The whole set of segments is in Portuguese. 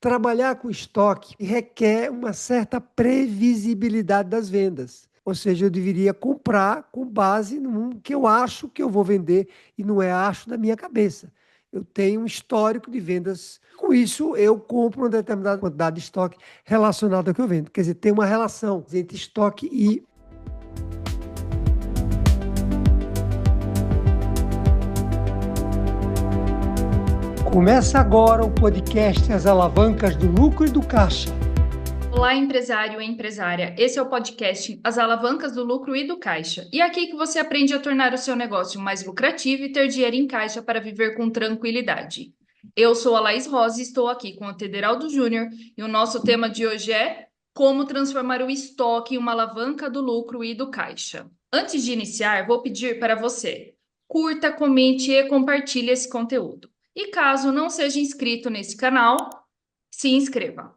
Trabalhar com estoque requer uma certa previsibilidade das vendas. Ou seja, eu deveria comprar com base no que eu acho que eu vou vender e não é acho da minha cabeça. Eu tenho um histórico de vendas. Com isso, eu compro uma determinada quantidade de estoque relacionado ao que eu vendo. Quer dizer, tem uma relação entre estoque e. Começa agora o podcast As Alavancas do Lucro e do Caixa. Olá, empresário e empresária. Esse é o podcast As Alavancas do Lucro e do Caixa. E é aqui que você aprende a tornar o seu negócio mais lucrativo e ter dinheiro em caixa para viver com tranquilidade. Eu sou a Laís Rosa e estou aqui com o Tederaldo Júnior e o nosso tema de hoje é como transformar o estoque em uma alavanca do lucro e do caixa. Antes de iniciar, vou pedir para você curta, comente e compartilhe esse conteúdo. E caso não seja inscrito nesse canal, se inscreva.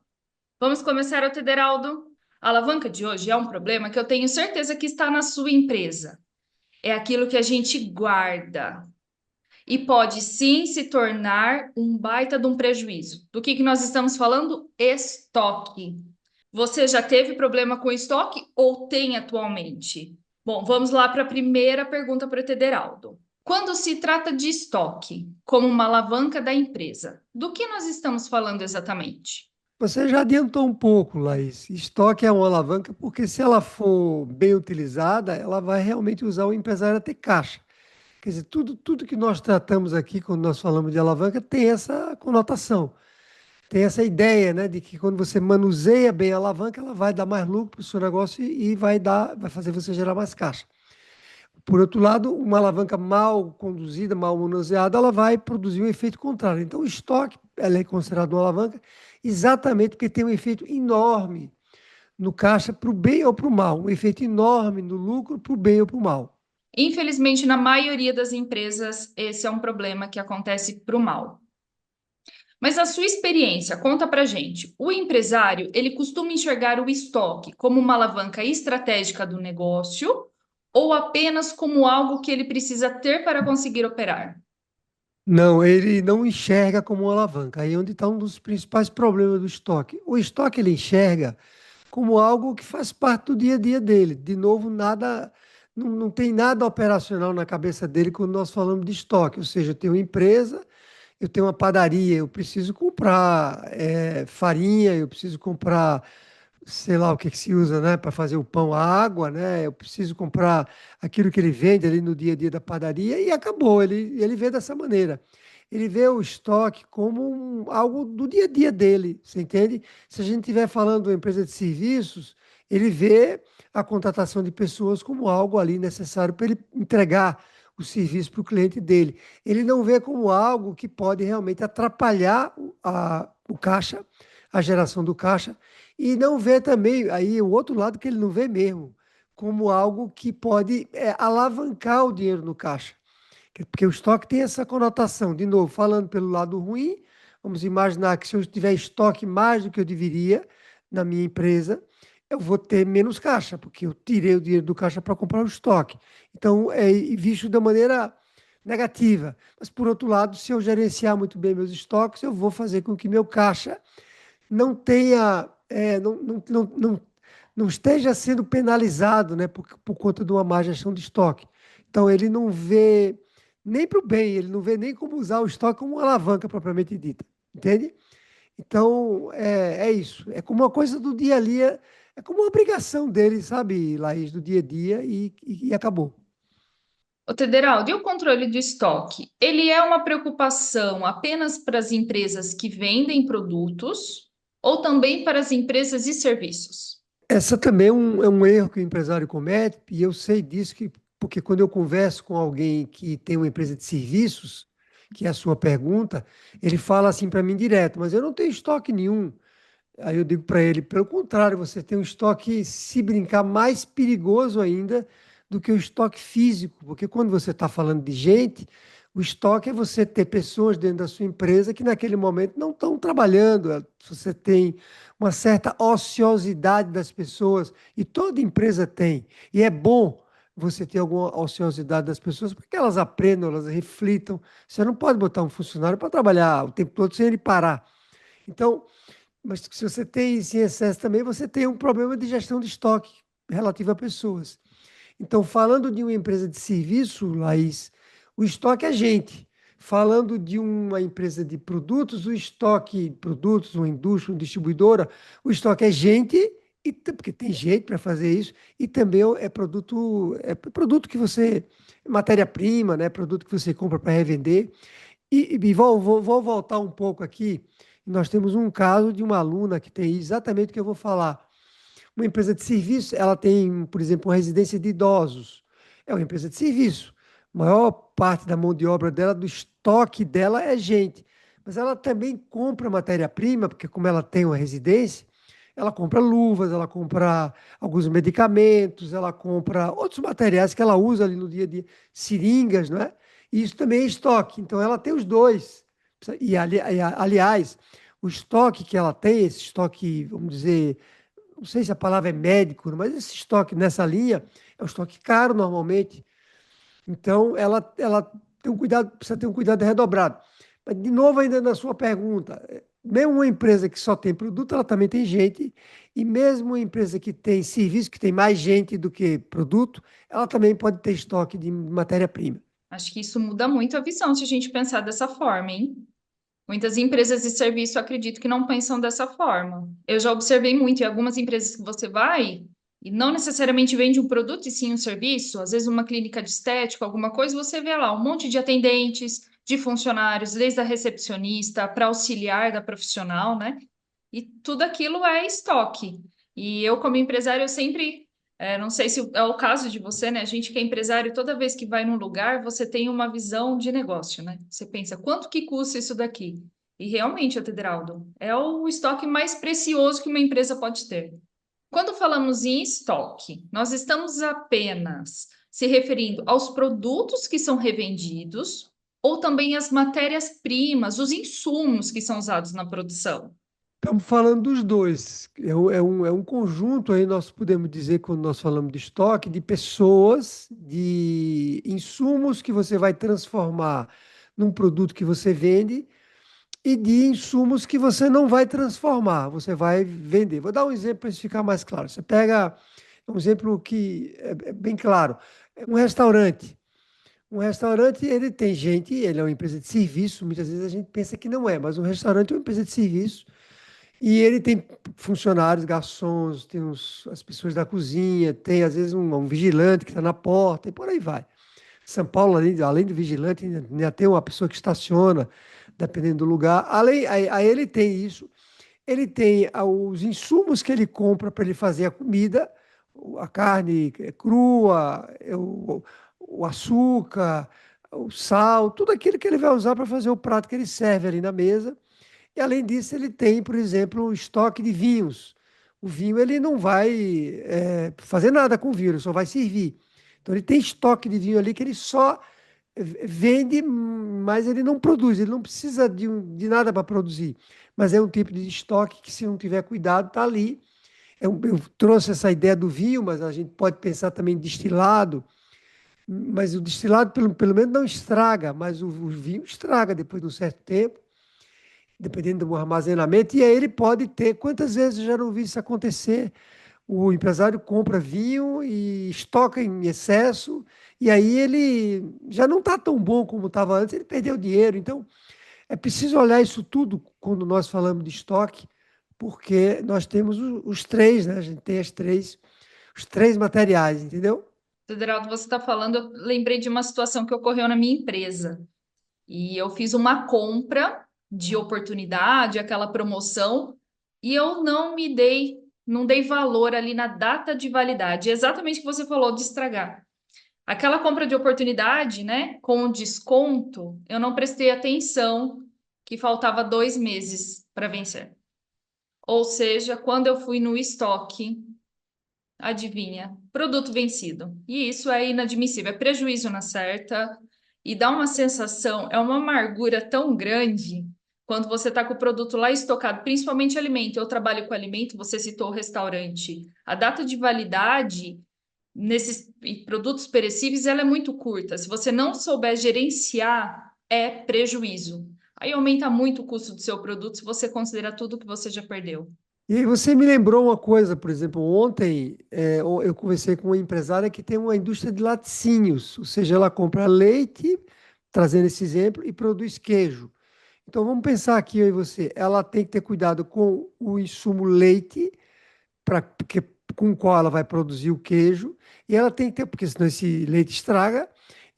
Vamos começar, Tederaldo. A alavanca de hoje é um problema que eu tenho certeza que está na sua empresa. É aquilo que a gente guarda e pode sim se tornar um baita de um prejuízo. Do que nós estamos falando? Estoque. Você já teve problema com estoque ou tem atualmente? Bom, vamos lá para a primeira pergunta para o Tederaldo. Quando se trata de estoque como uma alavanca da empresa, do que nós estamos falando exatamente? Você já adiantou um pouco, Laís. Estoque é uma alavanca porque se ela for bem utilizada, ela vai realmente usar o empresário a ter caixa. Quer dizer, tudo que nós tratamos aqui quando nós falamos de alavanca tem essa conotação, tem essa ideia, né, de que quando você manuseia bem a alavanca, ela vai dar mais lucro para o seu negócio e vai fazer você gerar mais caixa. Por outro lado, uma alavanca mal conduzida, mal manuseada, ela vai produzir um efeito contrário. Então, o estoque, ela é considerado uma alavanca exatamente porque tem um efeito enorme no caixa para o bem ou para o mal, um efeito enorme no lucro para o bem ou para o mal. Infelizmente, na maioria das empresas, esse é um problema que acontece para o mal. Mas a sua experiência, conta pra gente. O empresário, ele costuma enxergar o estoque como uma alavanca estratégica do negócio ou apenas como algo que ele precisa ter para conseguir operar? Não, ele não enxerga como uma alavanca. Aí é onde está um dos principais problemas do estoque. O estoque ele enxerga como algo que faz parte do dia a dia dele. De novo, nada, não tem nada operacional na cabeça dele quando nós falamos de estoque. Ou seja, eu tenho uma empresa, eu tenho uma padaria, eu preciso comprar farinha, eu preciso comprar, sei lá o que que se usa, né, para fazer o pão, a água, né? Eu preciso comprar aquilo que ele vende ali no dia a dia da padaria e acabou. Ele vê dessa maneira. Ele vê o estoque como algo do dia a dia dele, você entende? Se a gente estiver falando de uma empresa de serviços, ele vê a contratação de pessoas como algo ali necessário para ele entregar o serviço para o cliente dele. Ele não vê como algo que pode realmente atrapalhar o caixa, a geração do caixa, e não vê também, aí o outro lado que ele não vê mesmo, como algo que pode alavancar o dinheiro no caixa. Porque o estoque tem essa conotação. De novo, falando pelo lado ruim, vamos imaginar que se eu tiver estoque mais do que eu deveria na minha empresa, eu vou ter menos caixa, porque eu tirei o dinheiro do caixa para comprar o estoque. Então, é visto da maneira negativa. Mas, por outro lado, se eu gerenciar muito bem meus estoques, eu vou fazer com que meu caixa não tenha, não esteja sendo penalizado, né, por conta de uma má gestão de estoque. Então, ele não vê nem para o bem, ele não vê nem como usar o estoque como uma alavanca propriamente dita, entende? Então, é isso. É como uma coisa do dia a dia, é como uma obrigação dele, sabe, Laís, do dia a dia e acabou. O Tederaldo, e o controle do estoque? Ele é uma preocupação apenas para as empresas que vendem produtos ou também para as empresas e serviços? Essa também é um erro que o empresário comete, e eu sei disso porque quando eu converso com alguém que tem uma empresa de serviços, que é a sua pergunta, ele fala assim para mim direto, mas eu não tenho estoque nenhum. Aí eu digo para ele, pelo contrário, você tem um estoque, se brincar, mais perigoso ainda do que o estoque físico, porque quando você está falando de gente, o estoque é você ter pessoas dentro da sua empresa que naquele momento não estão trabalhando, você tem uma certa ociosidade das pessoas, e toda empresa tem, e é bom você ter alguma ociosidade das pessoas, porque elas aprendam, elas reflitam. Você não pode botar um funcionário para trabalhar o tempo todo sem ele parar. Então, mas se você tem isso em excesso também, você tem um problema de gestão de estoque relativo a pessoas. Então, falando de uma empresa de serviço, Laís, o estoque é gente. Falando de uma empresa de produtos, o estoque, produtos, uma indústria, uma distribuidora, o estoque é gente, porque tem gente para fazer isso, e também é produto que você, matéria-prima, né? Produto que você compra para revender. E vou voltar um pouco aqui. Nós temos um caso de uma aluna que tem exatamente o que eu vou falar. Uma empresa de serviço, ela tem, por exemplo, uma residência de idosos. É uma empresa de serviço. A maior parte da mão de obra dela, do estoque dela é gente. Mas ela também compra matéria-prima, porque como ela tem uma residência, ela compra luvas, ela compra alguns medicamentos, ela compra outros materiais que ela usa ali no dia a dia, seringas, não é? E isso também é estoque. Então ela tem os dois. Aliás, o estoque que ela tem, esse estoque, vamos dizer, não sei se a palavra é médico, mas esse estoque nessa linha é um estoque caro normalmente. Então, ela tem um cuidado, precisa ter um cuidado redobrado. Mas, de novo, ainda na sua pergunta, mesmo uma empresa que só tem produto, ela também tem gente, e mesmo uma empresa que tem serviço, que tem mais gente do que produto, ela também pode ter estoque de matéria-prima. Acho que isso muda muito a visão se a gente pensar dessa forma, hein? Muitas empresas de serviço acredito que não pensam dessa forma. Eu já observei muito em algumas empresas que você vai e não necessariamente vende um produto e sim um serviço, às vezes uma clínica de estética, alguma coisa, você vê lá um monte de atendentes, de funcionários, desde a recepcionista para auxiliar da profissional, né? E tudo aquilo é estoque. E eu, como empresário, eu sempre, não sei se é o caso de você, né? A gente que é empresário, toda vez que vai num lugar, você tem uma visão de negócio, né? Você pensa, quanto que custa isso daqui? E realmente, Atedraldo, é o estoque mais precioso que uma empresa pode ter. Quando falamos em estoque, nós estamos apenas se referindo aos produtos que são revendidos ou também às matérias-primas, os insumos que são usados na produção. Estamos falando dos dois. É um conjunto aí, nós podemos dizer, quando nós falamos de estoque, de pessoas, de insumos que você vai transformar num produto que você vende e de insumos que você não vai transformar, você vai vender. Vou dar um exemplo para isso ficar mais claro. Você pega um exemplo que é bem claro. Um restaurante. Um restaurante, ele tem gente, ele é uma empresa de serviço, muitas vezes a gente pensa que não é, mas um restaurante é uma empresa de serviço e ele tem funcionários, garçons, tem as pessoas da cozinha, tem às vezes um vigilante que está na porta e por aí vai. São Paulo, além do vigilante, ainda tem uma pessoa que estaciona, dependendo do lugar. Aí ele tem isso. Ele tem os insumos que ele compra para ele fazer a comida, a carne crua, o açúcar, o sal, tudo aquilo que ele vai usar para fazer o prato que ele serve ali na mesa. E além disso, ele tem, por exemplo, um estoque de vinhos. O vinho ele não vai fazer nada com o vinho, ele só vai servir. Então ele tem estoque de vinho ali que ele só vende, mas ele não produz, ele não precisa de nada para produzir. Mas é um tipo de estoque que, se não tiver cuidado, está ali. Eu trouxe essa ideia do vinho, mas a gente pode pensar também em destilado. Mas o destilado, pelo menos, não estraga, mas o vinho estraga depois de um certo tempo, dependendo do armazenamento, e aí ele pode ter. Quantas vezes eu já não vi isso acontecer? O empresário compra vinho e estoca em excesso, e aí ele já não está tão bom como estava antes, ele perdeu dinheiro. Então, é preciso olhar isso tudo quando nós falamos de estoque, porque nós temos os três, né? A gente tem os três materiais, entendeu? Federaldo, você está falando, eu lembrei de uma situação que ocorreu na minha empresa. E eu fiz uma compra de oportunidade, aquela promoção, e eu não dei valor ali na data de validade. Exatamente o que você falou de estragar. Aquela compra de oportunidade, né, com o desconto, eu não prestei atenção que faltava 2 meses para vencer. Ou seja, quando eu fui no estoque, adivinha? Produto vencido. E isso é inadmissível, é prejuízo na certa e dá uma sensação, é uma amargura tão grande quando você está com o produto lá estocado, principalmente alimento. Eu trabalho com alimento, você citou o restaurante. A data de validade nesses produtos perecíveis ela é muito curta. Se você não souber gerenciar, é prejuízo. Aí aumenta muito o custo do seu produto se você considera tudo que você já perdeu. E aí você me lembrou uma coisa, por exemplo, ontem eu conversei com uma empresária que tem uma indústria de laticínios, ou seja, ela compra leite, trazendo esse exemplo, e produz queijo. Então vamos pensar aqui, eu e você, ela tem que ter cuidado com o insumo leite, porque, com o qual ela vai produzir o queijo, e ela tem que ter, porque senão esse leite estraga,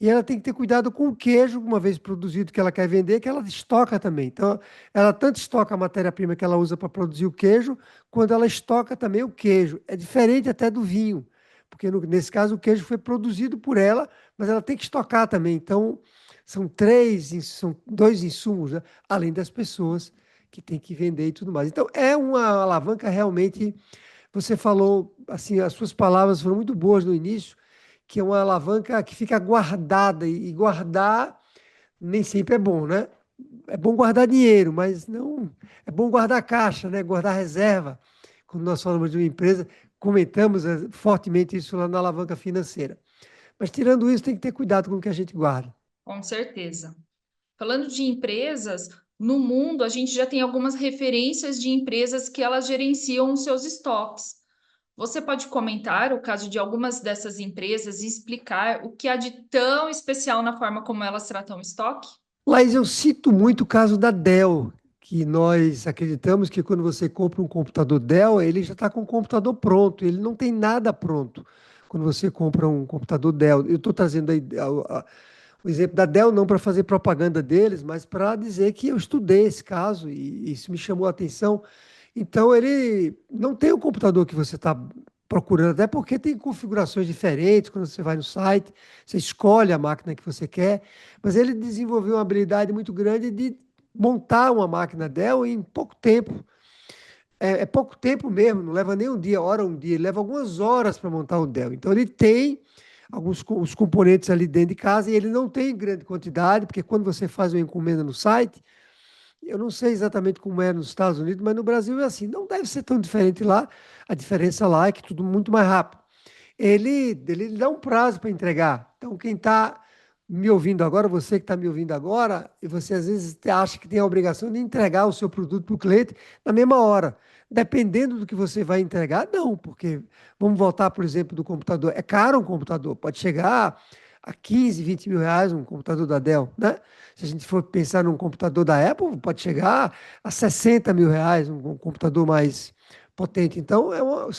e ela tem que ter cuidado com o queijo, uma vez produzido que ela quer vender, que ela estoca também. Então, ela tanto estoca a matéria-prima que ela usa para produzir o queijo, quanto ela estoca também o queijo. É diferente até do vinho, porque nesse caso o queijo foi produzido por ela, mas ela tem que estocar também. Então, são dois insumos, né? Além das pessoas que têm que vender e tudo mais. Então, é uma alavanca realmente. Você falou, assim, as suas palavras foram muito boas no início, que é uma alavanca que fica guardada, e guardar nem sempre é bom, né? É bom guardar dinheiro, mas não. É bom guardar caixa, né? Guardar reserva. Quando nós falamos de uma empresa, comentamos fortemente isso lá na alavanca financeira. Mas tirando isso, tem que ter cuidado com o que a gente guarda. Com certeza. Falando de empresas, no mundo a gente já tem algumas referências de empresas que elas gerenciam os seus estoques. Você pode comentar o caso de algumas dessas empresas e explicar o que há de tão especial na forma como elas tratam o estoque? Laís, eu cito muito o caso da Dell, que nós acreditamos que quando você compra um computador Dell, ele já está com o computador pronto, ele não tem nada pronto quando você compra um computador Dell. Eu estou trazendo aí o exemplo da Dell não para fazer propaganda deles, mas para dizer que eu estudei esse caso e isso me chamou a atenção. Então, ele não tem o computador que você está procurando, até porque tem configurações diferentes. Quando você vai no site, você escolhe a máquina que você quer, mas ele desenvolveu uma habilidade muito grande de montar uma máquina Dell em pouco tempo. É pouco tempo mesmo, não leva nem um dia, hora um dia, ele leva algumas horas para montar um Dell. Então, ele tem os componentes ali dentro de casa e ele não tem em grande quantidade, porque quando você faz uma encomenda no site, eu não sei exatamente como é nos Estados Unidos, mas no Brasil é assim. Não deve ser tão diferente lá. A diferença lá é que tudo muito mais rápido. Ele dá um prazo para entregar. Então, quem está me ouvindo agora, você que está me ouvindo agora, e você às vezes acha que tem a obrigação de entregar o seu produto para o cliente na mesma hora. Dependendo do que você vai entregar, não, porque vamos voltar, por exemplo, do computador. É caro um computador, pode chegar a 15, 20 mil reais um computador da Dell, né? Se a gente for pensar num computador da Apple, pode chegar a 60 mil reais um computador mais potente. Então,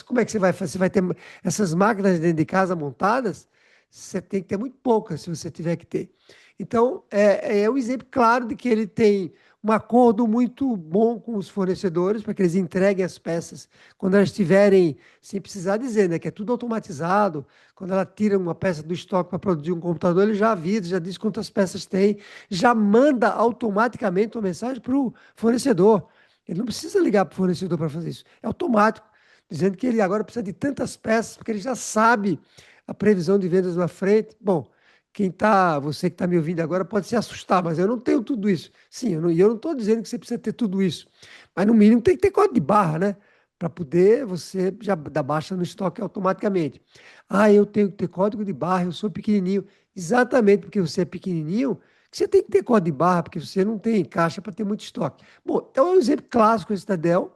como é que você vai fazer? Você vai ter essas máquinas dentro de casa montadas, você tem que ter muito poucas, se você tiver que ter. Então, é um exemplo claro de que ele tem um acordo muito bom com os fornecedores para que eles entreguem as peças quando elas estiverem, sem precisar dizer, né, que é tudo automatizado. Quando ela tira uma peça do estoque para produzir um computador, ele já avisa, já diz quantas peças tem, já manda automaticamente uma mensagem para o fornecedor. Ele não precisa ligar para o fornecedor para fazer isso. É automático, dizendo que ele agora precisa de tantas peças, porque ele já sabe a previsão de vendas na frente. Bom, você que está me ouvindo agora pode se assustar, mas eu não tenho tudo isso. Sim, eu não estou dizendo que você precisa ter tudo isso, mas no mínimo tem que ter código de barra, né? Para poder você já dar baixa no estoque automaticamente. Ah, eu tenho que ter código de barra, eu sou pequenininho. Exatamente porque você é pequenininho, que você tem que ter código de barra, porque você não tem caixa para ter muito estoque. Bom, então é um exemplo clássico esse da Dell.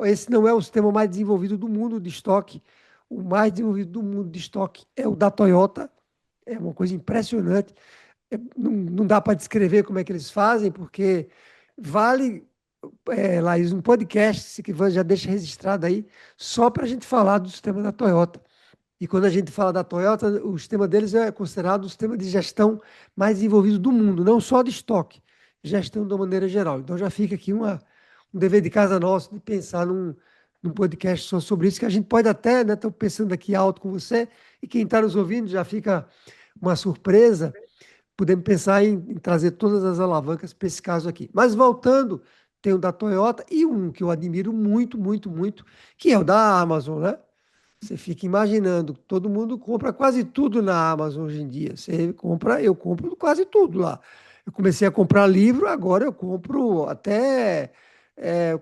Esse não é o sistema mais desenvolvido do mundo de estoque. O mais desenvolvido do mundo de estoque é o da Toyota. É uma coisa impressionante. Não dá para descrever como é que eles fazem, porque vale, Laís, um podcast, se que já deixa registrado aí, só para a gente falar do sistema da Toyota. E quando a gente fala da Toyota, o sistema deles é considerado o sistema de gestão mais desenvolvido do mundo, não só de estoque, gestão de uma maneira geral. Então já fica aqui um dever de casa nosso de pensar num podcast só sobre isso, que a gente pode até, né, estou pensando aqui alto com você, e quem está nos ouvindo já fica uma surpresa, podemos pensar em trazer todas as alavancas para esse caso aqui. Mas voltando, tem o da Toyota e um que eu admiro muito, muito, muito, que é o da Amazon, né? Você fica imaginando, todo mundo compra quase tudo na Amazon hoje em dia. Eu compro quase tudo lá. Eu comecei a comprar livro, agora eu compro até,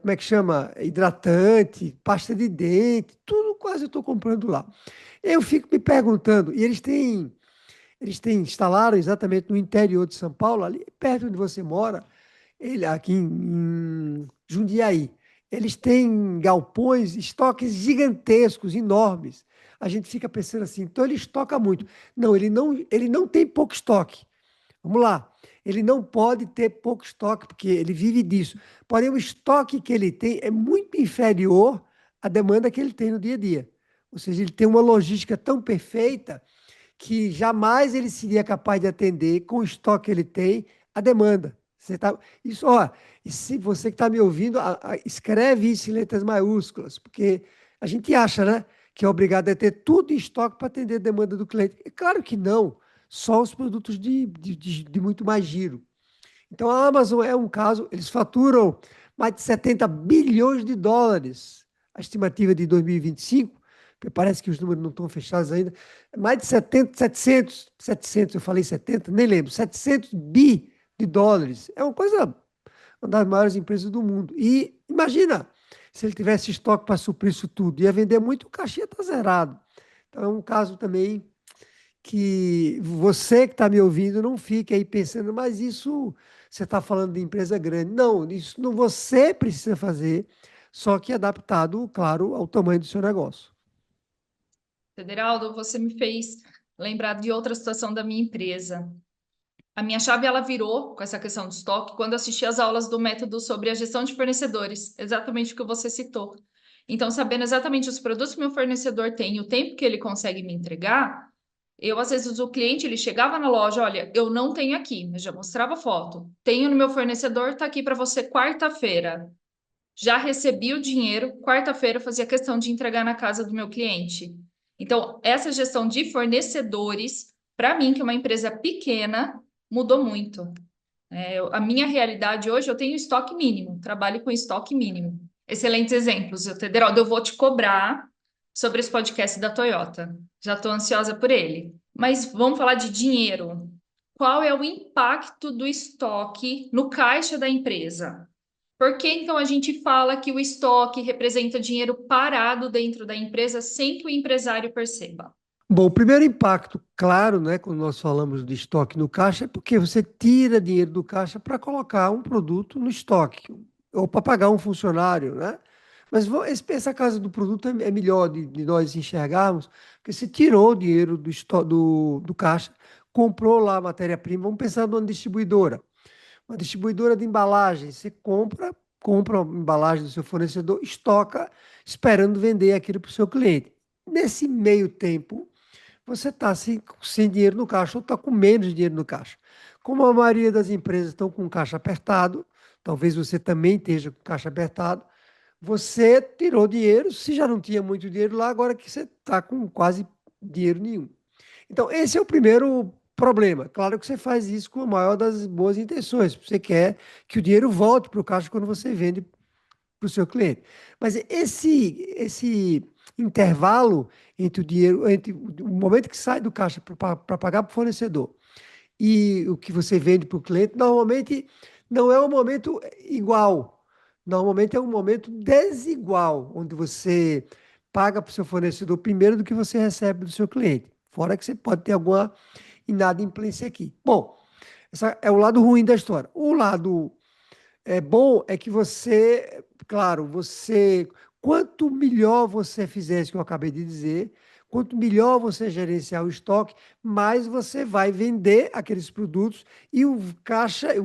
como é que chama? Hidratante, pasta de dente, tudo quase eu estou comprando lá. Eu fico me perguntando, e eles têm Eles instalaram exatamente no interior de São Paulo, ali perto onde você mora, aqui em Jundiaí. Eles têm galpões, estoques gigantescos, enormes. A gente fica pensando assim, então ele estoca muito. Não, ele não tem pouco estoque. Vamos lá. Ele não pode ter pouco estoque, porque ele vive disso. Porém, o estoque que ele tem é muito inferior à demanda que ele tem no dia a dia. Ou seja, ele tem uma logística tão perfeita que jamais ele seria capaz de atender, com o estoque que ele tem, a demanda. Você tá, isso, ó, e se você que está me ouvindo, escreve isso em letras maiúsculas, porque a gente acha, né, que é obrigado a ter tudo em estoque para atender a demanda do cliente. É claro que não, só os produtos de muito mais giro. Então a Amazon é um caso, eles faturam mais de 70 bilhões de dólares, a estimativa de 2025, porque parece que os números não estão fechados ainda, mais de 70, 700, eu falei 70, nem lembro, 700 bi de dólares. É uma coisa, uma das maiores empresas do mundo. E imagina, se ele tivesse estoque para suprir isso tudo, ia vender muito, o caixa está zerado. Então é um caso também que você que está me ouvindo não fique aí pensando, mas isso você está falando de empresa grande. Não, isso não você precisa fazer, só que adaptado, claro, ao tamanho do seu negócio. Federaldo, você me fez lembrar de outra situação da minha empresa. A minha chave ela virou com essa questão de estoque quando assisti às aulas do método sobre a gestão de fornecedores, exatamente o que você citou. Então, sabendo exatamente os produtos que meu fornecedor tem e o tempo que ele consegue me entregar, eu às vezes o cliente ele chegava na loja, olha, eu não tenho aqui, mas já mostrava foto. Tenho no meu fornecedor, tá aqui para você quarta-feira. Já recebi o dinheiro, quarta-feira eu fazia questão de entregar na casa do meu cliente. Então, essa gestão de fornecedores, para mim, que é uma empresa pequena, mudou muito. A minha realidade hoje, eu tenho estoque mínimo, trabalho com estoque mínimo. Excelentes exemplos, Tederaldo. Eu vou te cobrar sobre esse podcast da Toyota. Já estou ansiosa por ele. Mas vamos falar de dinheiro. Qual é o impacto do estoque no caixa da empresa? Por que então a gente fala que o estoque representa dinheiro parado dentro da empresa sem que o empresário perceba? Bom, o primeiro impacto, claro, né, quando nós falamos de estoque no caixa, é porque você tira dinheiro do caixa para colocar um produto no estoque, ou para pagar um funcionário, né? Mas essa casa do produto é melhor de nós enxergarmos, porque você tirou o dinheiro do caixa, comprou lá a matéria-prima, vamos pensar numa distribuidora. Uma distribuidora de embalagem, você compra a embalagem do seu fornecedor, estoca, esperando vender aquilo para o seu cliente. Nesse meio tempo, você está sem dinheiro no caixa ou está com menos dinheiro no caixa. Como a maioria das empresas estão com o caixa apertado, talvez você também esteja com o caixa apertado, você tirou dinheiro, se já não tinha muito dinheiro lá, agora que você está com quase dinheiro nenhum. Então, esse é o primeiro problema. Claro que você faz isso com a maior das boas intenções. Você quer que o dinheiro volte para o caixa quando você vende para o seu cliente. Mas esse intervalo entre o dinheiro, entre o momento que sai do caixa para pagar para o fornecedor e o que você vende para o cliente, normalmente não é um momento igual. Normalmente é um momento desigual, onde você paga para o seu fornecedor primeiro do que você recebe do seu cliente. Fora que você pode ter alguma inadimplência aqui. Bom, esse é o lado ruim da história. O lado bom é que você, claro, quanto melhor você fizer isso que eu acabei de dizer, quanto melhor você gerenciar o estoque, mais você vai vender aqueles produtos e o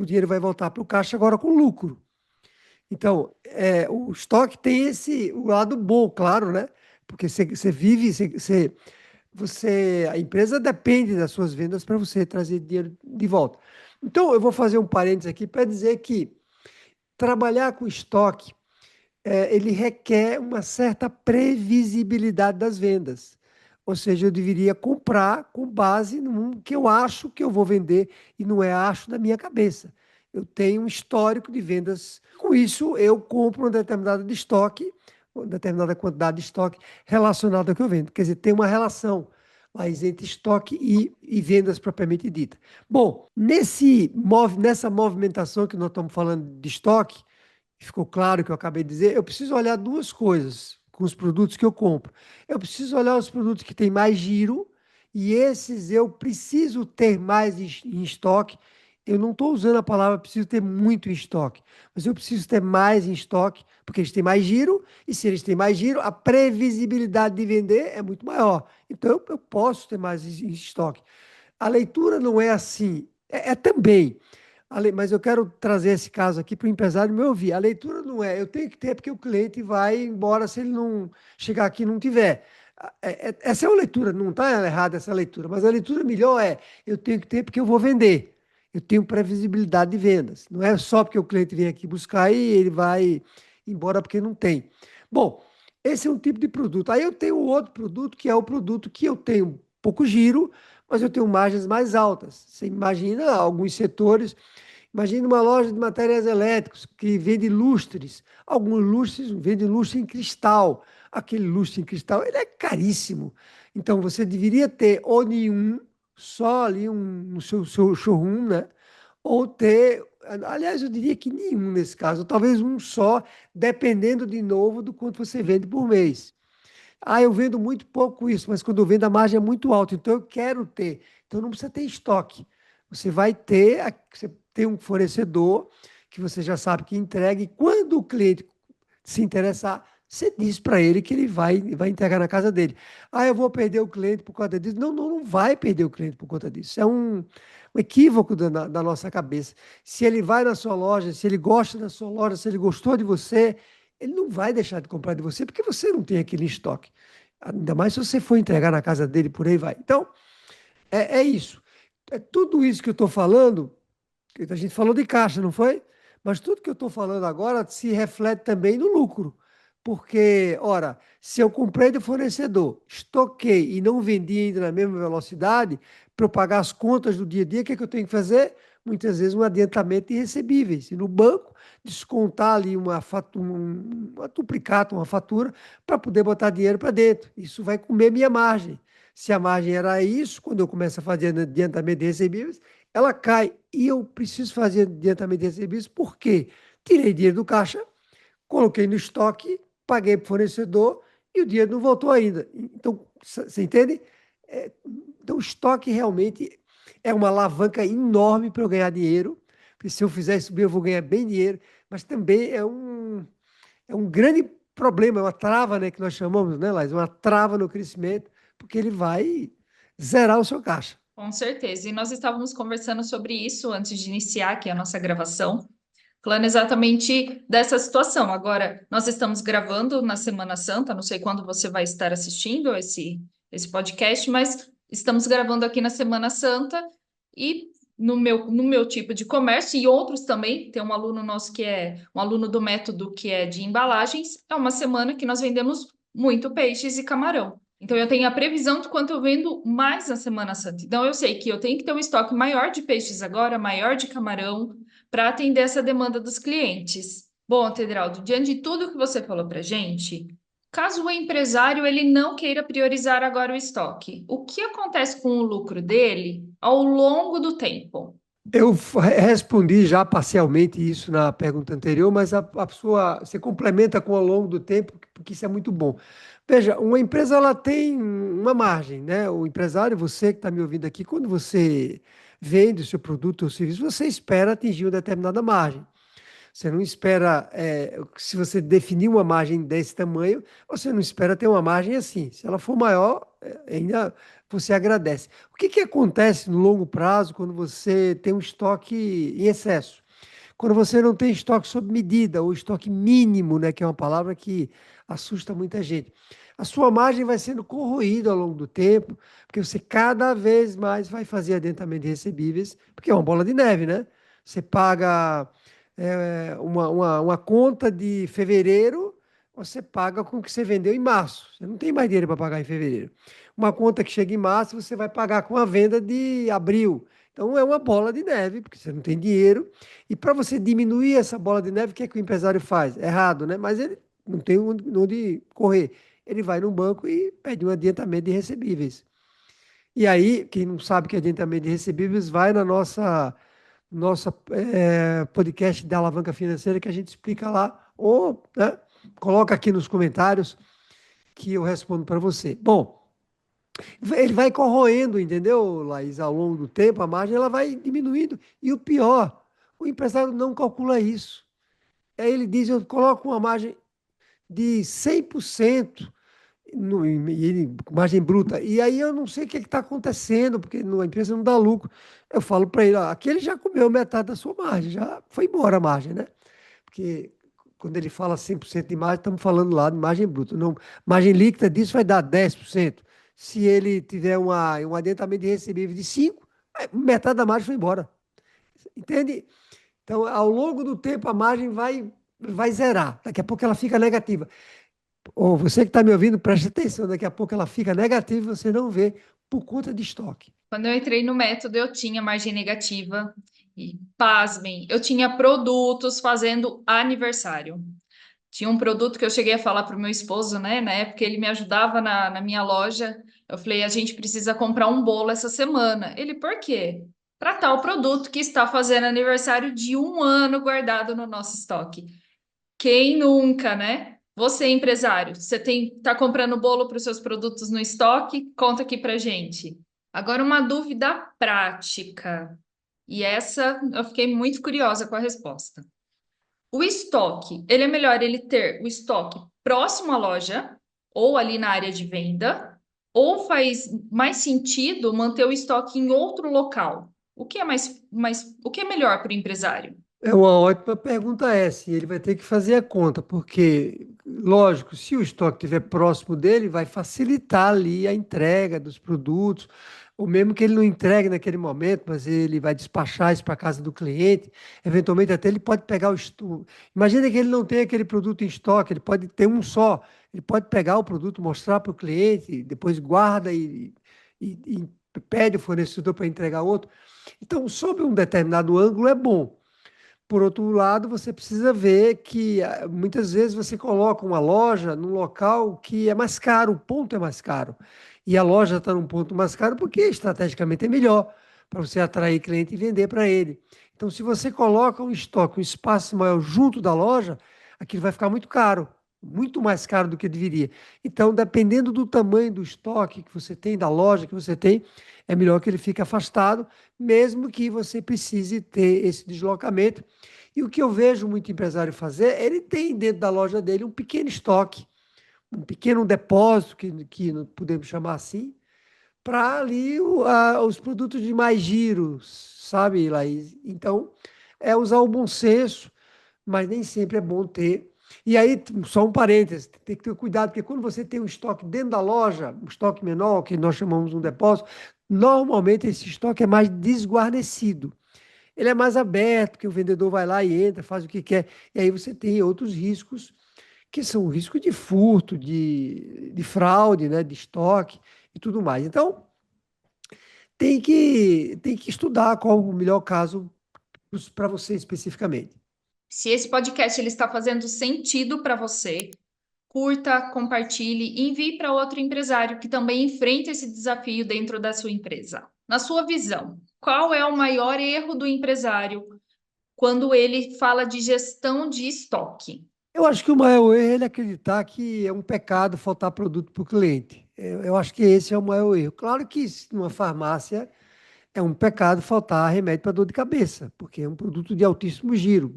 dinheiro vai voltar para o caixa agora com lucro. Então, o estoque tem o lado bom, claro, né? Porque você vive, a empresa depende das suas vendas para você trazer dinheiro de volta. Então, eu vou fazer um parênteses aqui para dizer que trabalhar com estoque, ele requer uma certa previsibilidade das vendas. Ou seja, eu deveria comprar com base no que eu acho que eu vou vender e não é acho da minha cabeça. Eu tenho um histórico de vendas. Com isso, eu compro uma determinada quantidade de estoque relacionado ao que eu vendo. Quer dizer, tem uma relação mas entre estoque e vendas propriamente dita. Bom, nessa movimentação que nós estamos falando de estoque, ficou claro que eu acabei de dizer, eu preciso olhar duas coisas com os produtos que eu compro. Eu preciso olhar os produtos que têm mais giro e esses eu preciso ter mais em estoque. Eu não estou usando a palavra preciso ter muito em estoque, mas eu preciso ter mais em estoque, porque eles têm mais giro, e se eles têm mais giro, a previsibilidade de vender é muito maior. Então eu posso ter mais em estoque. A leitura não é assim, é também. Mas eu quero trazer esse caso aqui para o empresário me ouvir. A leitura não é, eu tenho que ter porque o cliente vai embora se ele não chegar aqui e não tiver. Essa é uma leitura, não está errada essa leitura, mas a leitura melhor é, eu tenho que ter porque eu vou vender. Eu tenho previsibilidade de vendas. Não é só porque o cliente vem aqui buscar e ele vai embora porque não tem. Bom, esse é um tipo de produto. Aí eu tenho outro produto que é o produto que eu tenho pouco giro, mas eu tenho margens mais altas. Você imagina alguns setores, imagina uma loja de materiais elétricos que vende lustres. Alguns lustres vendem lustre em cristal. Aquele lustre em cristal, ele é caríssimo. Então você deveria ter ou nenhum, só ali no seu showroom, né? Ou ter, aliás, eu diria que nenhum nesse caso, talvez um só, dependendo de novo do quanto você vende por mês. Ah, eu vendo muito pouco isso, mas quando eu vendo a margem é muito alta, então eu quero ter. Então não precisa ter estoque. Você vai ter, você tem um fornecedor que você já sabe que entrega, e quando o cliente se interessar, você diz para ele que ele vai entregar na casa dele. Ah, eu vou perder o cliente por conta disso. Não, não, não vai perder o cliente por conta disso. É um equívoco da nossa cabeça. Se ele vai na sua loja, se ele gosta da sua loja, se ele gostou de você, ele não vai deixar de comprar de você porque você não tem aquele estoque. Ainda mais se você for entregar na casa dele, por aí vai. Então, é isso. É tudo isso que eu estou falando, a gente falou de caixa, não foi? Mas tudo que eu estou falando agora se reflete também no lucro. Porque, ora, se eu comprei do fornecedor, estoquei e não vendi ainda na mesma velocidade, para eu pagar as contas do dia a dia, o que é que eu tenho que fazer? Muitas vezes um adiantamento de recebíveis. E no banco, descontar ali uma fatura, uma duplicata, uma fatura, para poder botar dinheiro para dentro. Isso vai comer minha margem. Se a margem era isso, quando eu começo a fazer adiantamento de recebíveis, ela cai. E eu preciso fazer adiantamento de recebíveis porque tirei dinheiro do caixa, coloquei no estoque, paguei para o fornecedor e o dinheiro não voltou ainda. Então, você entende? Então, o estoque realmente é uma alavanca enorme para eu ganhar dinheiro, porque se eu fizer isso bem, eu vou ganhar bem dinheiro, mas também é um grande problema, é uma trava, né, que nós chamamos, né, Laís? Uma trava no crescimento, porque ele vai zerar o seu caixa. Com certeza. E nós estávamos conversando sobre isso antes de iniciar aqui a nossa gravação, falando exatamente dessa situação. Agora, nós estamos gravando na Semana Santa, não sei quando você vai estar assistindo esse podcast, mas estamos gravando aqui na Semana Santa e no meu tipo de comércio e outros também, tem um aluno nosso que é um aluno do método que é de embalagens, é uma semana que nós vendemos muito peixes e camarão. Então, eu tenho a previsão de quanto eu vendo mais na Semana Santa. Então, eu sei que eu tenho que ter um estoque maior de peixes agora, maior de camarão, para atender essa demanda dos clientes. Bom, Tedraldo, diante de tudo que você falou para gente, caso o empresário ele não queira priorizar agora o estoque, o que acontece com o lucro dele ao longo do tempo? Eu respondi já parcialmente isso na pergunta anterior, mas a pessoa você complementa com ao longo do tempo, porque isso é muito bom. Veja, uma empresa ela tem uma margem, né? O empresário, você que está me ouvindo aqui, quando você vende o seu produto ou serviço, você espera atingir uma determinada margem. Você não espera, se você definir uma margem desse tamanho, você não espera ter uma margem assim. Se ela for maior, ainda você agradece. O que que acontece no longo prazo quando você tem um estoque em excesso? Quando você não tem estoque sob medida, ou estoque mínimo, né, que é uma palavra que assusta muita gente. A sua margem vai sendo corroída ao longo do tempo, porque você cada vez mais vai fazer adiantamento de recebíveis, porque é uma bola de neve, né? Você paga uma conta de fevereiro, você paga com o que você vendeu em março. Você não tem mais dinheiro para pagar em fevereiro. Uma conta que chega em março, você vai pagar com a venda de abril. Então é uma bola de neve, porque você não tem dinheiro. E para você diminuir essa bola de neve, o que é que o empresário faz? Errado, né? Mas ele não tem onde correr. Ele vai no banco e pede um adiantamento de recebíveis. E aí, quem não sabe o que é adiantamento de recebíveis, vai na nossa podcast da Alavanca Financeira que a gente explica lá, ou né, coloca aqui nos comentários que eu respondo para você. Bom, Ele vai corroendo, entendeu, Laís? Ao longo do tempo, a margem ela vai diminuindo. E o pior, o empresário não calcula isso. Aí ele diz, eu coloco uma margem de 100% margem bruta. E aí eu não sei o que está acontecendo, porque a empresa não dá lucro. Eu falo para ele, ó, aqui ele já comeu metade da sua margem, já foi embora a margem, né? Porque quando ele fala 100% de margem, estamos falando lá de margem bruta. Não, margem líquida disso vai dar 10%. Se ele tiver um adiantamento de recebível de 5%, metade da margem foi embora. Entende? Então, ao longo do tempo, a margem vai zerar. Daqui a pouco ela fica negativa. Ou você que está me ouvindo, preste atenção. Daqui a pouco ela fica negativa e você não vê por conta de estoque. Quando eu entrei no método, eu tinha margem negativa e, pasmem, eu tinha produtos fazendo aniversário. Tinha um produto que eu cheguei a falar para o meu esposo, né? Na época ele me ajudava na minha loja. Eu falei, a gente precisa comprar um bolo essa semana. Ele, por quê? Para tal produto que está fazendo aniversário de 1 ano guardado no nosso estoque. Quem nunca, né? Você, empresário, você tá comprando bolo para os seus produtos no estoque? Conta aqui pra gente. Agora, uma dúvida prática. E essa eu fiquei muito curiosa com a resposta. O estoque, ele é melhor ele ter o estoque próximo à loja ou ali na área de venda, ou faz mais sentido manter o estoque em outro local? O que é o que é melhor para o empresário? É uma ótima pergunta essa, e ele vai ter que fazer a conta, porque, lógico, se o estoque estiver próximo dele, vai facilitar ali a entrega dos produtos, ou mesmo que ele não entregue naquele momento, mas ele vai despachar isso para a casa do cliente, eventualmente até ele pode pegar o estoque. Imagina que ele não tem aquele produto em estoque, ele pode ter um só, ele pode pegar o produto, mostrar para o cliente, depois guarda e pede o fornecedor para entregar outro. Então, sob um determinado ângulo, é bom. Por outro lado, você precisa ver que muitas vezes você coloca uma loja num local que é mais caro, o ponto é mais caro. E a loja está num ponto mais caro porque estrategicamente é melhor para você atrair cliente e vender para ele. Então, se você coloca um estoque, um espaço maior junto da loja, aquilo vai ficar muito caro, muito mais caro do que deveria. Então, dependendo do tamanho do estoque que você tem, da loja que você tem, é melhor que ele fique afastado, mesmo que você precise ter esse deslocamento. E o que eu vejo muito empresário fazer, ele tem dentro da loja dele um pequeno estoque, um pequeno depósito, que podemos chamar assim, para ali os produtos de mais giro, sabe, Laís? Então, é usar o bom senso, mas nem sempre é bom ter. E aí, só um parênteses, tem que ter cuidado, porque quando você tem um estoque dentro da loja, um estoque menor, que nós chamamos de um depósito, normalmente esse estoque é mais desguarnecido. Ele é mais aberto, que o vendedor vai lá e entra, faz o que quer. E aí você tem outros riscos, que são o risco de furto, de fraude, né, de estoque e tudo mais. Então, tem que estudar qual o melhor caso para você especificamente. Se esse podcast ele está fazendo sentido para você, curta, compartilhe e envie para outro empresário que também enfrenta esse desafio dentro da sua empresa. Na sua visão, qual é o maior erro do empresário quando ele fala de gestão de estoque? Eu acho que o maior erro é ele acreditar que é um pecado faltar produto para o cliente. Eu acho que esse é o maior erro. Claro que numa farmácia é um pecado faltar remédio para dor de cabeça, porque é um produto de altíssimo giro.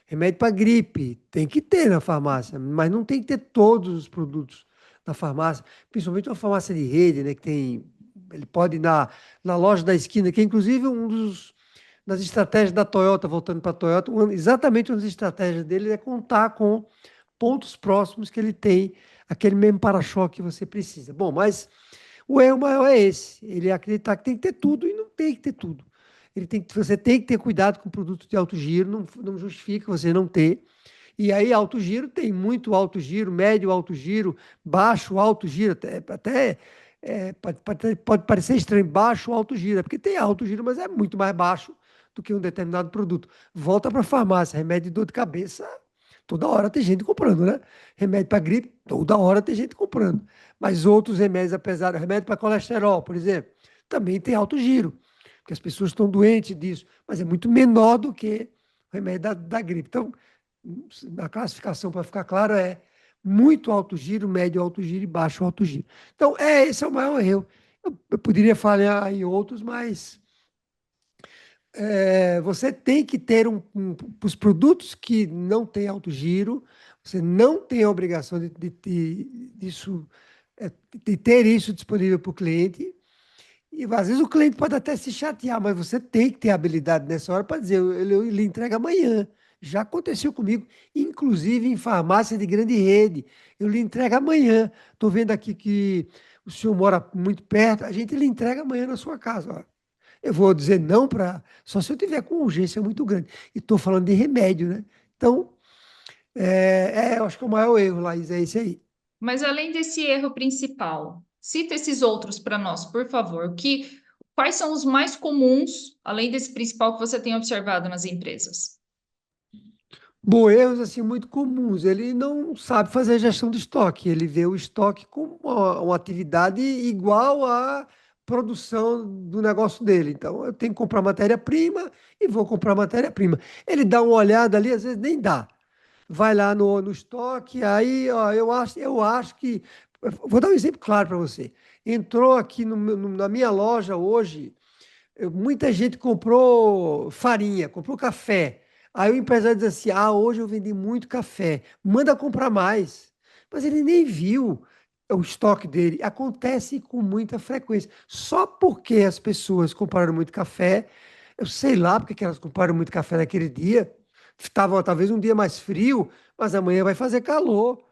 Remédio para gripe tem que ter na farmácia, mas não tem que ter todos os produtos na farmácia, principalmente uma farmácia de rede, né, que tem, ele pode ir na loja da esquina, que é inclusive das estratégias da Toyota, voltando para a Toyota, exatamente uma das estratégias dele é contar com pontos próximos que ele tem aquele mesmo para-choque que você precisa. Bom, mas o erro maior é esse, ele acreditar que tem que ter tudo e não tem que ter tudo. Você tem que ter cuidado com produto de alto giro, não justifica você não ter. E aí, alto giro tem muito alto giro, médio alto giro, baixo alto giro, até pode parecer estranho, baixo alto giro, é porque tem alto giro, mas é muito mais baixo do que um determinado produto. Volta para a farmácia, remédio de dor de cabeça, toda hora tem gente comprando, né? Remédio para gripe, toda hora tem gente comprando. Mas outros remédios, apesar do remédio para colesterol, por exemplo, também tem alto giro, porque as pessoas estão doentes disso, mas é muito menor do que o remédio da gripe. Então, na classificação, para ficar claro, é muito alto giro, médio alto giro e baixo alto giro. Então, esse é o maior erro. Eu poderia falar em outros, mas você tem que ter os produtos que não têm alto giro, você não tem a obrigação disso, de ter isso disponível para o cliente. E às vezes o cliente pode até se chatear, mas você tem que ter habilidade nessa hora para dizer, eu lhe entrego amanhã. Já aconteceu comigo, inclusive em farmácia de grande rede. Eu lhe entrego amanhã. Estou vendo aqui que o senhor mora muito perto, a gente lhe entrega amanhã na sua casa. Ó. Eu vou dizer não para. Só se eu tiver com urgência muito grande. E estou falando de remédio, né? Então, eu acho que o maior erro, Laís, é esse aí. Mas além desse erro principal, cita esses outros para nós, por favor. Quais são os mais comuns, além desse principal que você tem observado nas empresas? Bom, erros assim muito comuns. Ele não sabe fazer gestão de estoque. Ele vê o estoque como uma atividade igual à produção do negócio dele. Então, eu tenho que comprar matéria-prima e vou comprar matéria-prima. Ele dá uma olhada ali, às vezes nem dá. Vai lá no estoque, aí ó, eu acho que. Vou dar um exemplo claro para você. Entrou aqui na minha loja hoje. Muita gente comprou farinha, comprou café. Aí o empresário diz assim: Ah, hoje eu vendi muito café, manda comprar mais. Mas ele nem viu o estoque dele. Acontece com muita frequência. Só porque as pessoas compraram muito café, eu sei lá porque que elas compraram muito café naquele dia. Estava talvez um dia mais frio, mas amanhã vai fazer calor.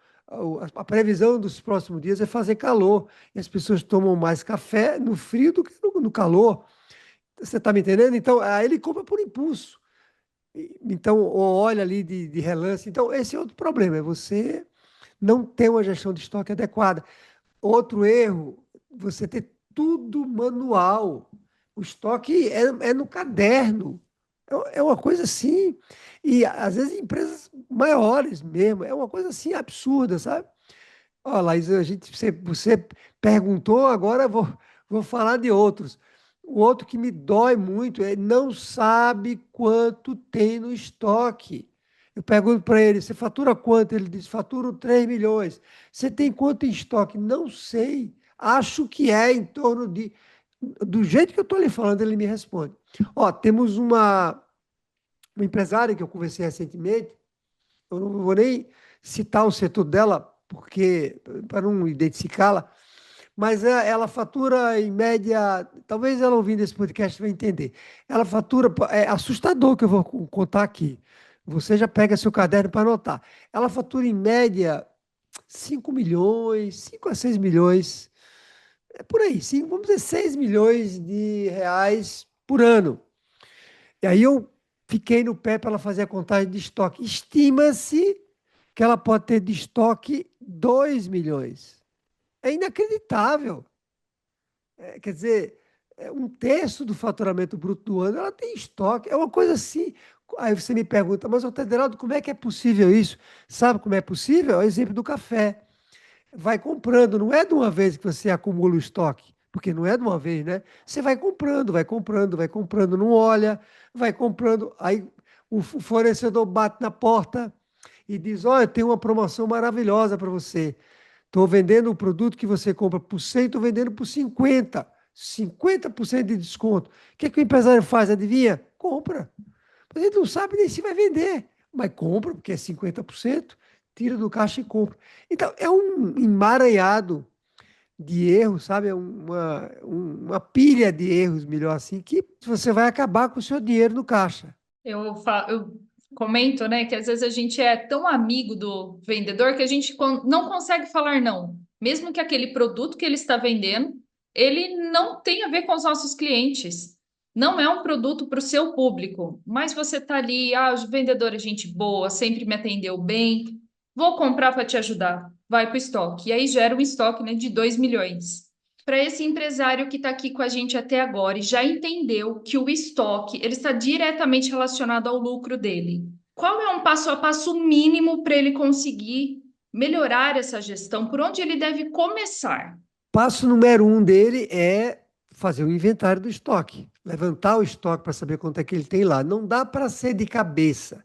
A previsão dos próximos dias é fazer calor. E as pessoas tomam mais café no frio do que no calor. Você está me entendendo? Então, aí ele compra por impulso. Então, ou olha ali de relance. Então, esse é outro problema, é você não ter uma gestão de estoque adequada. Outro erro, você ter tudo manual. O estoque é no caderno. É uma coisa assim. E às vezes empresas maiores mesmo. É uma coisa assim absurda, sabe? Ó, Laís, você perguntou, agora eu vou falar de outros. O outro que me dói muito é não sabe quanto tem no estoque. Eu pergunto para ele, você fatura quanto? Ele diz, faturo 3 milhões. Você tem quanto em estoque? Não sei. Acho que é em torno de. Do jeito que eu estou lhe falando, ele me responde. Ó, temos uma empresária que eu conversei recentemente, eu não vou nem citar o setor dela, porque para não identificá-la, mas ela fatura em média, talvez ela ouvindo esse podcast vai entender. Ela fatura, é assustador que eu vou contar aqui. Você já pega seu caderno para anotar. Ela fatura em média 5 milhões, 5 a 6 milhões, é por aí, 5, vamos dizer 6 milhões de reais por ano. E aí eu fiquei no pé para ela fazer a contagem de estoque. Estima-se que ela pode ter de estoque 2 milhões. É inacreditável. Quer dizer, um terço do faturamento bruto do ano ela tem estoque. É uma coisa assim. Aí você me pergunta, mas, ô Tederaldo, como é que é possível isso? Sabe como é possível? É o exemplo do café. Vai comprando, não é de uma vez que você acumula o estoque, porque não é de uma vez, né? Você vai comprando, vai comprando, vai comprando, não olha, vai comprando. Aí o fornecedor bate na porta e diz: Olha, tem uma promoção maravilhosa para você. Estou vendendo um produto que você compra por 100, estou vendendo por 50. 50% de desconto. O que é que o empresário faz? Adivinha? Compra. Mas ele não sabe nem se vai vender, mas compra, porque é 50%, tira do caixa e compra. Então, é um emaranhado de erros, sabe? É uma pilha de erros, melhor assim, que você vai acabar com o seu dinheiro no caixa. Eu comento, né, que às vezes a gente é tão amigo do vendedor que a gente não consegue falar não. Mesmo que aquele produto que ele está vendendo, ele não tem a ver com os nossos clientes. Não é um produto para o seu público, mas você está ali, o vendedor é gente boa, sempre me atendeu bem, vou comprar para te ajudar. Vai para o estoque. E aí gera um estoque, né, de 2 milhões. Para esse empresário que está aqui com a gente até agora e já entendeu que o estoque ele está diretamente relacionado ao lucro dele. Qual é um passo a passo mínimo para ele conseguir melhorar essa gestão? Por onde ele deve começar? Passo número um dele é fazer o inventário do estoque, levantar o estoque para saber quanto é que ele tem lá. Não dá para ser de cabeça.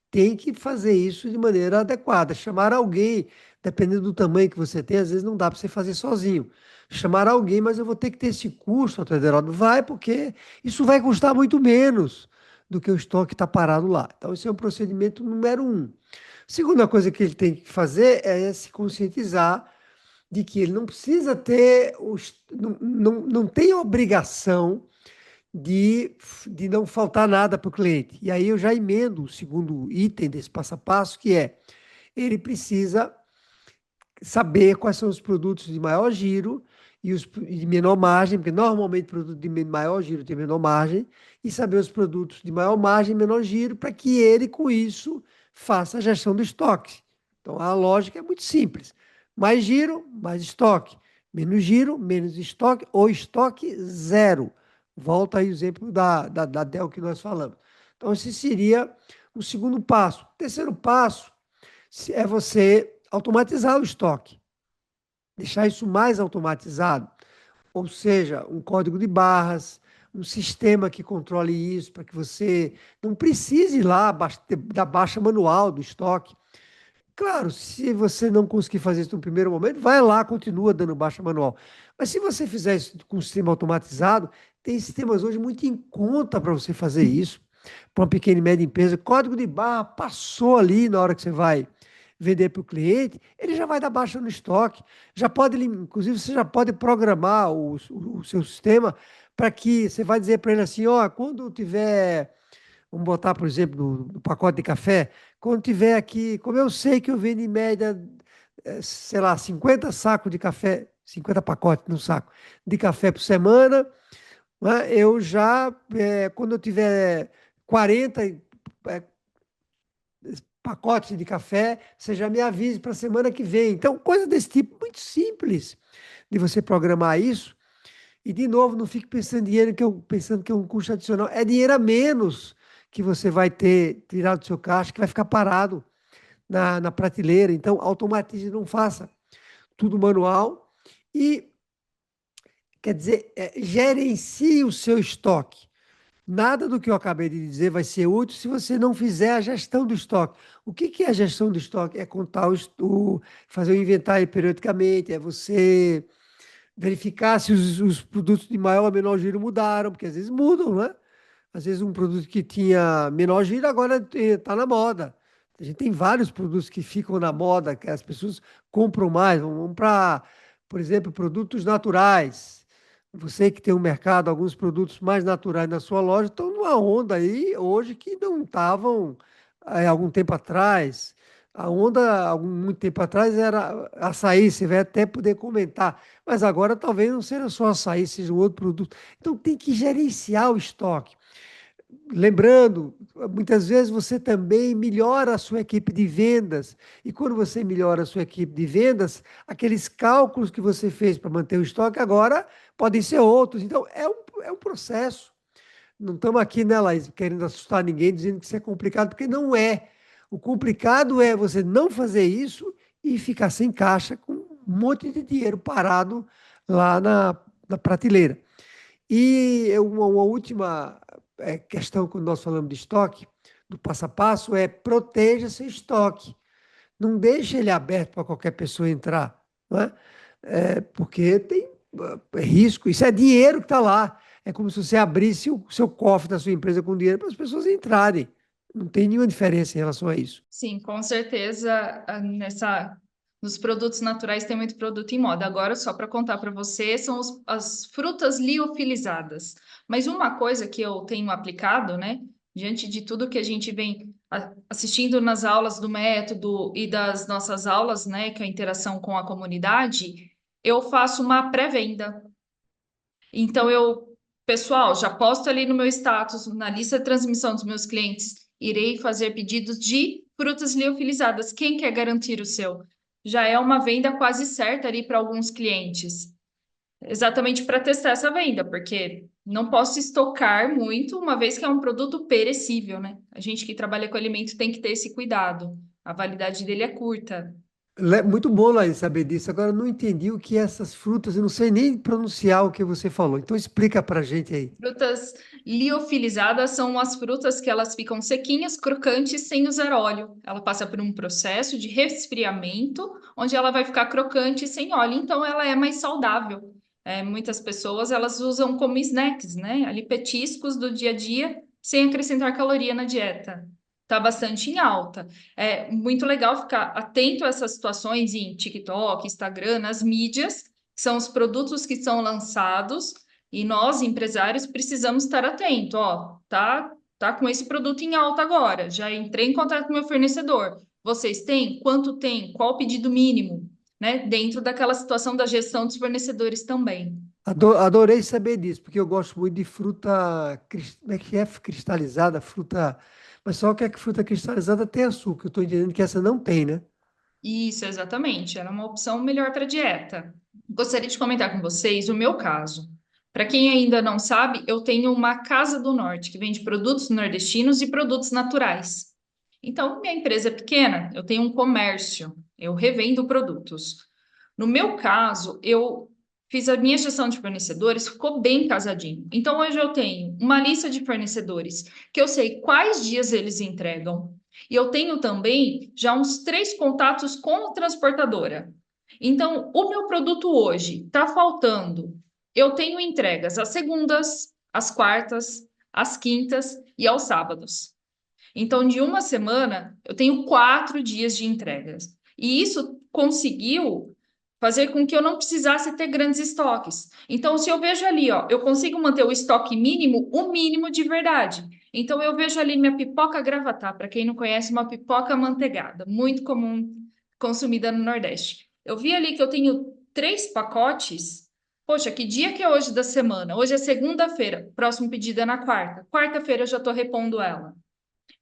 tem que fazer isso de maneira adequada. Chamar alguém, dependendo do tamanho que você tem, às vezes não dá para você fazer sozinho. Chamar alguém, mas eu vou ter que ter esse custo, AntônioEderaldo. Vai, porque isso vai custar muito menos do que o estoque está parado lá. Então, esse é um procedimento número um. Segunda coisa que ele tem que fazer é se conscientizar de que ele não precisa ter, não tem obrigação de não faltar nada para o cliente. E aí eu já emendo o segundo item desse passo a passo, que é ele precisa saber quais são os produtos de maior giro e os de menor margem, porque normalmente produto de maior giro tem menor margem, e saber os produtos de maior margem e menor giro, para que ele, com isso, faça a gestão do estoque. Então a lógica é muito simples: mais giro, mais estoque; menos giro, menos estoque, ou estoque zero. Volta aí o exemplo da Dell que nós falamos. Então, esse seria o segundo passo. O terceiro passo é você automatizar o estoque, deixar isso mais automatizado, ou seja, um código de barras, um sistema que controle isso, para que você não precise ir lá da baixa manual do estoque. Claro, se você não conseguir fazer isso no primeiro momento, vai lá, continua dando baixa manual. Mas se você fizer isso com um sistema automatizado, tem sistemas hoje muito em conta para você fazer isso, para uma pequena e média empresa. Código de barra passou ali na hora que você vai vender para o cliente, ele já vai dar baixa no estoque. Já pode, inclusive, você já pode programar o seu sistema para que você vai dizer para ele assim: ó, quando tiver, vamos botar, por exemplo, no pacote de café, quando tiver aqui, como eu sei que eu vendo em média, sei lá, 50 sacos de café, 50 pacotes no saco de café por semana, né, eu já, quando eu tiver 40 pacotes de café, você já me avise para a semana que vem. Então, coisa desse tipo, muito simples de você programar isso. E, de novo, não fique pensando dinheiro pensando que é um custo adicional. É dinheiro a menos que você vai ter tirado do seu caixa, que vai ficar parado na prateleira. Então, automatize, não faça tudo manual. E, quer dizer, gerencie o seu estoque. Nada do que eu acabei de dizer vai ser útil se você não fizer a gestão do estoque. O que que é a gestão do estoque? É contar fazer o inventário periodicamente, é você verificar se os produtos de maior ou menor giro mudaram, porque às vezes mudam, né? Às vezes um produto que tinha menor giro agora está na moda. A gente tem vários produtos que ficam na moda, que as pessoas compram mais. Vamos para, por exemplo, produtos naturais. Você que tem um mercado, alguns produtos mais naturais na sua loja, estão numa onda aí hoje que não estavam algum tempo atrás. A onda, muito tempo atrás, era açaí, você vai até poder comentar. Mas agora talvez não seja só açaí, seja um outro produto. Então tem que gerenciar o estoque. Lembrando, muitas vezes você também melhora a sua equipe de vendas. E quando você melhora a sua equipe de vendas, aqueles cálculos que você fez para manter o estoque agora podem ser outros. Então, é um processo. Não estamos aqui, né, Laís, querendo assustar ninguém, dizendo que isso é complicado, porque não é. O complicado é você não fazer isso e ficar sem caixa com um monte de dinheiro parado lá na prateleira. E uma última questão, quando nós falamos de estoque, do passo a passo, é proteja seu estoque. Não deixe ele aberto para qualquer pessoa entrar, não é? Porque tem risco. Isso é dinheiro que está lá. É como se você abrisse o seu cofre da sua empresa com dinheiro para as pessoas entrarem. Não tem nenhuma diferença em relação a isso. Sim, com certeza, nos produtos naturais tem muito produto em moda. Agora, só para contar para você, são as frutas liofilizadas. Mas uma coisa que eu tenho aplicado, né, diante de tudo que a gente vem assistindo nas aulas do método e das nossas aulas, né, que é a interação com a comunidade, eu faço uma pré-venda. Então, pessoal, já posto ali no meu status, na lista de transmissão dos meus clientes, irei fazer pedidos de frutas liofilizadas. Quem quer garantir o seu? Já é uma venda quase certa ali para alguns clientes. Exatamente para testar essa venda, porque não posso estocar muito, uma vez que é um produto perecível, né? A gente que trabalha com alimento tem que ter esse cuidado. A validade dele é curta. Muito bom, Laís, saber disso. Agora, eu não entendi o que é essas frutas, eu não sei nem pronunciar o que você falou. Então, explica pra gente aí. Frutas liofilizadas são as frutas que elas ficam sequinhas, crocantes, sem usar óleo. Ela passa por um processo de resfriamento, onde ela vai ficar crocante sem óleo, então ela é mais saudável. Muitas pessoas elas usam como snacks, né? Ali petiscos do dia a dia, sem acrescentar caloria na dieta. Está bastante em alta. É muito legal ficar atento a essas situações em TikTok, Instagram, nas mídias, que são os produtos que são lançados e nós, empresários, precisamos estar atento, ó, tá com esse produto em alta agora. Já entrei em contato com o meu fornecedor. Vocês têm? Quanto tem? Qual o pedido mínimo? Né? Dentro daquela situação da gestão dos fornecedores também. Adorei saber disso, porque eu gosto muito de fruta, como é que é? Cristalizada, fruta. Mas só que a fruta cristalizada tem açúcar. Eu estou entendendo que essa não tem, né? Isso, exatamente. Era uma opção melhor para dieta. Gostaria de comentar com vocês o meu caso. Para quem ainda não sabe, eu tenho uma Casa do Norte que vende produtos nordestinos e produtos naturais. Então, minha empresa é pequena, eu tenho um comércio, eu revendo produtos. No meu caso, eu fiz a minha gestão de fornecedores, ficou bem casadinho. Então, hoje eu tenho uma lista de fornecedores que eu sei quais dias eles entregam. E eu tenho também já uns 3 contatos com a transportadora. Então, o meu produto hoje está faltando. Eu tenho entregas às segundas, às quartas, às quintas e aos sábados. Então, de uma semana, eu tenho 4 dias de entregas. E isso conseguiu fazer com que eu não precisasse ter grandes estoques. Então, se eu vejo ali, ó, eu consigo manter o estoque mínimo, o mínimo de verdade. Então, eu vejo ali minha pipoca gravatá, para quem não conhece, uma pipoca amanteigada, muito comum consumida no Nordeste. Eu vi ali que eu tenho 3 pacotes. Poxa, que dia que é hoje da semana? Hoje é segunda-feira, próximo pedido é na quarta. Quarta-feira eu já estou repondo ela.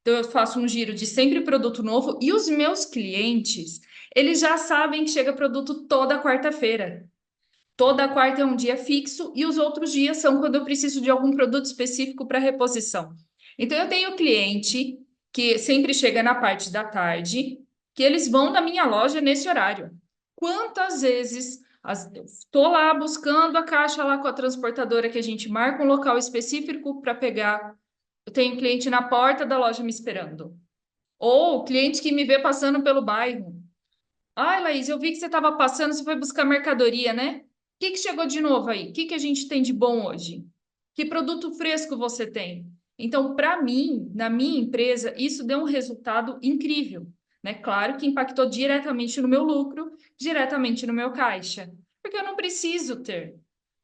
Então, eu faço um giro de sempre produto novo e os meus clientes, eles já sabem que chega produto toda quarta-feira. Toda quarta é um dia fixo e os outros dias são quando eu preciso de algum produto específico para reposição. Então, eu tenho cliente que sempre chega na parte da tarde, que eles vão na minha loja nesse horário. Quantas vezes estou lá buscando a caixa lá com a transportadora que a gente marca um local específico para pegar. Eu tenho cliente na porta da loja me esperando. Ou cliente que me vê passando pelo bairro. Ai, Laís, eu vi que você estava passando, você foi buscar mercadoria, né? O que que chegou de novo aí? O que que a gente tem de bom hoje? Que produto fresco você tem? Então, para mim, na minha empresa, isso deu um resultado incrível, né? Claro que impactou diretamente no meu lucro, diretamente no meu caixa, porque eu não preciso ter,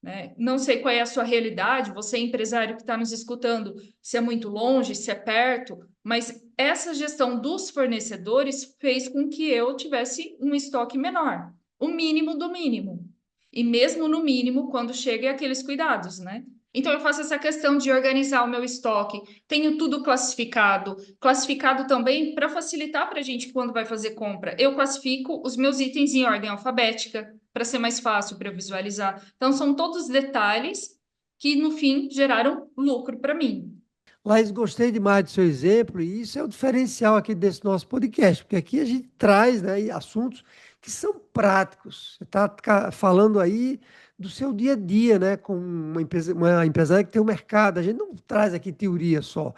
né? Não sei qual é a sua realidade, você é empresário que está nos escutando, se é muito longe, se é perto, mas essa gestão dos fornecedores fez com que eu tivesse um estoque menor, o mínimo do mínimo. E mesmo no mínimo, quando chega, é aqueles cuidados, né? Então, eu faço essa questão de organizar o meu estoque, tenho tudo classificado, classificado também para facilitar para a gente quando vai fazer compra. Eu classifico os meus itens em ordem alfabética, para ser mais fácil para eu visualizar. Então, são todos detalhes que, no fim, geraram lucro para mim. Laís, gostei demais do seu exemplo, e isso é o diferencial aqui desse nosso podcast, porque aqui a gente traz, né, assuntos que são práticos. Você está falando aí do seu dia a dia, né, com uma empresária que tem um mercado. A gente não traz aqui teoria só,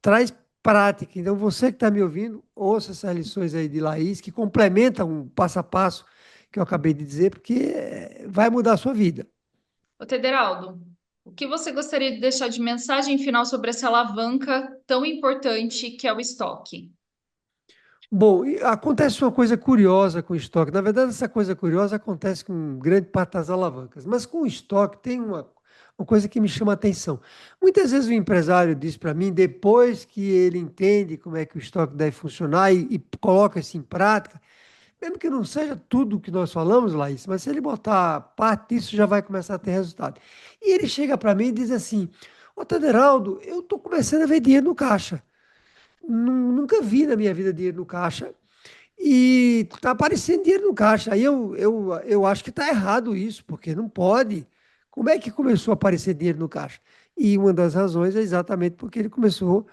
traz prática. Então, você que está me ouvindo, ouça essas lições aí de Laís, que complementam um passo a passo que eu acabei de dizer, porque vai mudar a sua vida. Ô, Tederaldo, o que você gostaria de deixar de mensagem final sobre essa alavanca tão importante que é o estoque? Bom, e acontece uma coisa curiosa com o estoque. Na verdade, essa coisa curiosa acontece com grande parte das alavancas, mas com o estoque tem uma coisa que me chama a atenção. Muitas vezes o empresário diz para mim, depois que ele entende como é que o estoque deve funcionar e coloca isso em prática, mesmo que não seja tudo o que nós falamos, Laís, mas se ele botar parte disso, já vai começar a ter resultado. E ele chega para mim e diz assim: Ô Taderaldo, eu estou começando a ver dinheiro no caixa. Nunca vi na minha vida dinheiro no caixa e tá aparecendo dinheiro no caixa. Aí eu acho que tá errado isso, porque não pode. Como é que começou a aparecer dinheiro no caixa? E uma das razões é exatamente porque ele começou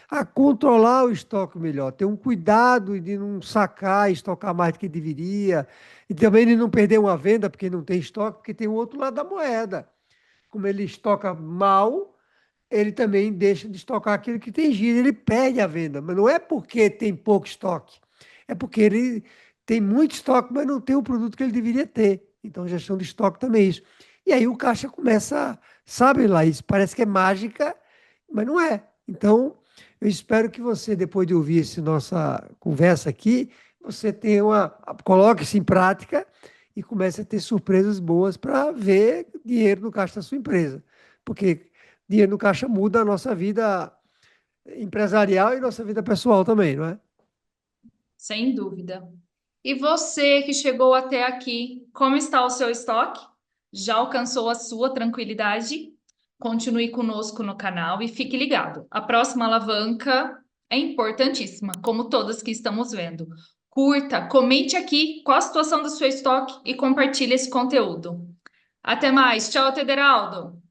a controlar o estoque melhor, ter um cuidado de não sacar e estocar mais do que deveria, e também de não perder uma venda porque não tem estoque, porque tem o outro lado da moeda. Como ele estoca mal, ele também deixa de estocar aquilo que tem giro, ele perde a venda. Mas não é porque tem pouco estoque, é porque ele tem muito estoque, mas não tem o produto que ele deveria ter. Então, gestão de estoque também é isso. E aí o caixa começa, sabe, Laís, parece que é mágica, mas não é. Então, eu espero que você, depois de ouvir essa nossa conversa aqui, você tenha coloque isso em prática e comece a ter surpresas boas para ver dinheiro no caixa da sua empresa. Porque dinheiro no caixa muda a nossa vida empresarial e nossa vida pessoal também, não é? Sem dúvida. E você que chegou até aqui, como está o seu estoque? Já alcançou a sua tranquilidade? Continue conosco no canal e fique ligado. A próxima alavanca é importantíssima, como todas que estamos vendo. Curta, comente aqui qual a situação do seu estoque e compartilhe esse conteúdo. Até mais. Tchau, Tederaldo.